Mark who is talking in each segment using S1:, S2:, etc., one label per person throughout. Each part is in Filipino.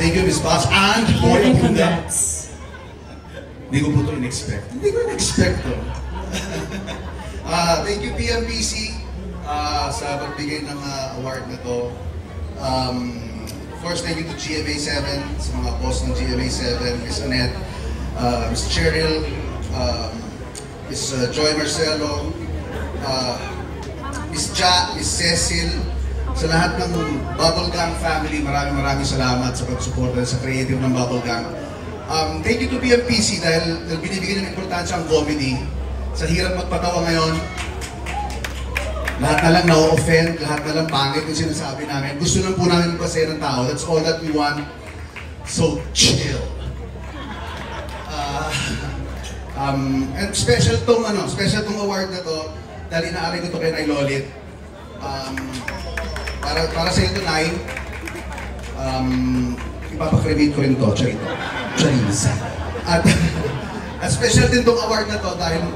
S1: Thank you, Ms. Boss. And Boy Abunda.
S2: Congrats.
S1: Hindi ko po ito in-expect. Hindi ko in-expect to. Thank you, PMPC, sa pagbigay ng award na to. Of course, thank you to GMA7, sa mga boss ng GMA7, Ms. Annette, Ms. Cheryl, Ms. Joy Marcelo, Ms. Ja, Ms. Cecil, sa lahat ng Bubble Gang family, maraming salamat sa pagsuporta sa creative ng Bubble Gang. Thank you to PMPC dahil binibigyan ng importansya ang comedy. Sa hirap magpatawa ngayon, lahat na lang na-offend, lahat na lang pangit yung sinasabi namin. Gusto lang po namin magpasaya ng tao. That's all that we want. So, chill. And special tong award na to, dahil inaari ko to kay Nay Lolit. Para sa ito, Nay, ipapakredit ko rin to, Charissa. At special din tong award na to dahil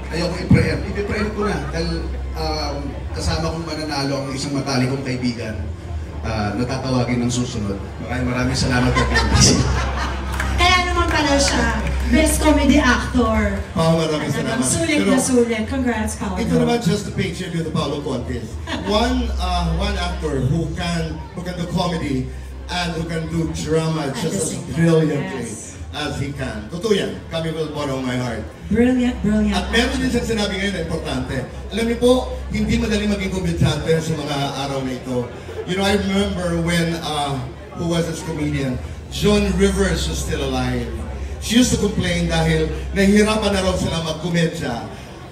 S1: ayoko i-preempt. I-preempt ko na dahil kasama kong mananalo ang isang matalikong kaibigan na tatawagin ng susunod. Maraming salamat po.
S2: Kaya naman pala siya, Best Comedy Actor.
S3: Maraming salamat.
S2: Sulit na sulit. Congrats, Paolo.
S3: It's not just the picture with the Paolo Contes. One actor who can do comedy and who can do drama just as brilliantly as he can. Totoo yan. Kami will bottom my heart.
S2: Brilliant.
S3: At meron din siyang sinabi ngayon na importante. Alam niyo po, hindi madali maging komedyante sa mga araw na ito. You know, I remember when, who was this comedian? Joan Rivers was still alive. She used to complain dahil nahihirapan na raw sila magkomedya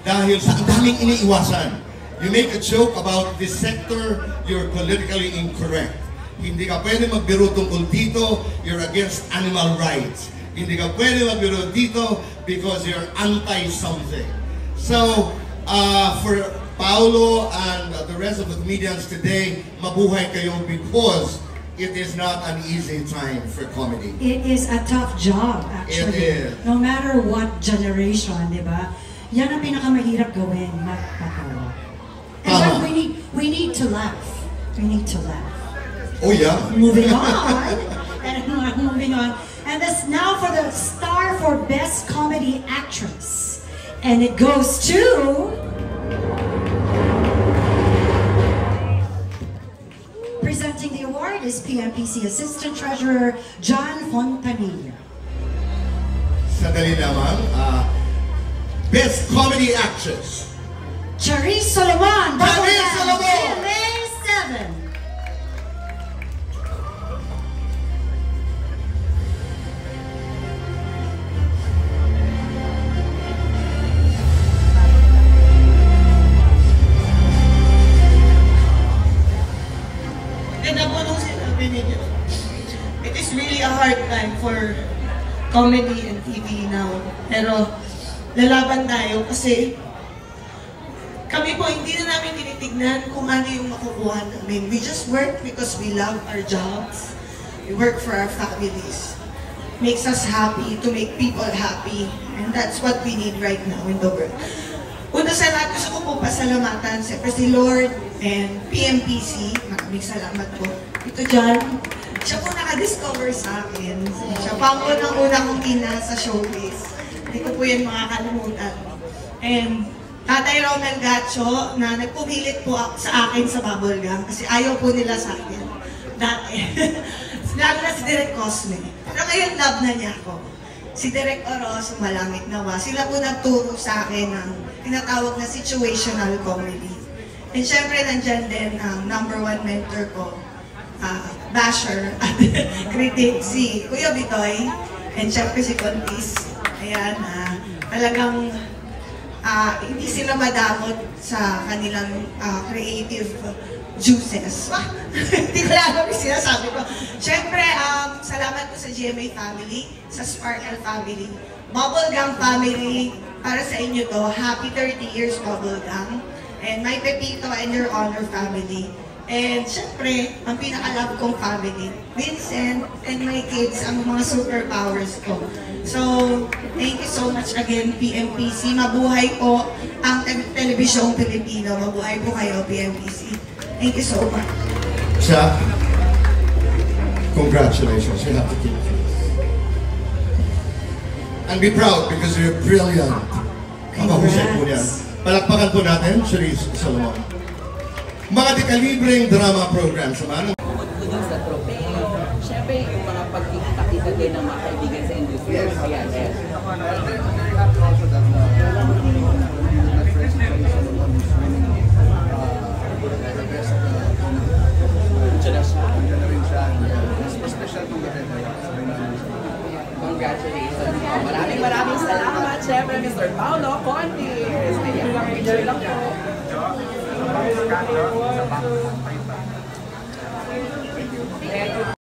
S3: dahil sa ang daming iniiwasan. You make a joke about this sector, you're politically incorrect. Hindi ka pwede magbiro tungkol dito, you're against animal rights. Hindi ka pwede magbiro dito because you're anti-something. So, for Paolo and the rest of the comedians today, mabuhay kayo because it is not an easy time for comedy.
S2: It is a tough job, actually.
S3: It is.
S2: No matter what generation, di ba? Yan ang pinakamahirap gawin, magpatawa. And we need to laugh. We need to laugh.
S3: Oh yeah?
S2: Moving on. Moving on. And this now for the star for Best Comedy Actress. And it goes to... Presenting the award is PMPC Assistant Treasurer John Fontanilla.
S3: Sandali naman, Best Comedy Actress.
S2: Charisse Solomon.
S3: Charisse Solomon.
S2: GMA7.
S4: It is really a hard time for comedy and TV now. Pero lalaban tayo kasi kami po hindi na namin tinitignan kung ano yung makukuha namin. We just work because we love our jobs. We work for our families. Makes us happy to make people happy. And that's what we need right now in the world. Una sa lahat, gusto ko po pasalamatan siyempre si Lord and PMPC. Maraming salamat po. Ito dyan, siya po naka-discover sa akin. Siya pa ang unang-una kong ina sa showbiz. Hindi ko po yan makakalimutan. And Tatay Romel Gacho na nagpumilit po sa akin sa Bubble Gang kasi ayaw po nila sa akin. Dati. Lalo na si Direk Cosme. Pero ngayon love na niya ako. Si Direk Oros, Malamit Nawa, sila po nagturo sa akin ng tinatawag na situational comedy. And syempre nandyan din ang #1 mentor ko, basher at critic, si Kuya Bitoy, and syempre si Contis. Ayan, talagang hindi sila madamot sa kanilang creative juices. Hindi ko lang yung sinasabi ko. Siyempre, salamat po sa GMA family, sa Sparkle family, Bubble Gang family, para sa inyo to. Happy 30 years Bubble Gang. And my Pepito and Your Honor family. And siyempre, ang pinaka-love kong family, Vincent and my kids, ang mga superpowers ko. So, thank you so much again, PMPC. Mabuhay po ang telebisyong Pilipino. Mabuhay po kayo, PMPC. Thank you so much.
S3: Siya, Congratulations, you have to keep it. And be proud because you're brilliant. Kapahusay po niyan. Palakpakan po natin, Charisse Solomon. Mga dekalibreng drama programs naman.
S5: Bukod dun sa tropeo, syempre yung mga pagkikita-kita din ng mga kaibigan sa industry.
S3: Yes.
S5: Ayan, yes.
S1: Very happy also that my friend Solomon is winning the best generation. Mas special kung gabi.
S5: Congratulations. Maraming salamat, syempre, Mr. Paolo Contis. Ayan, picture lang po.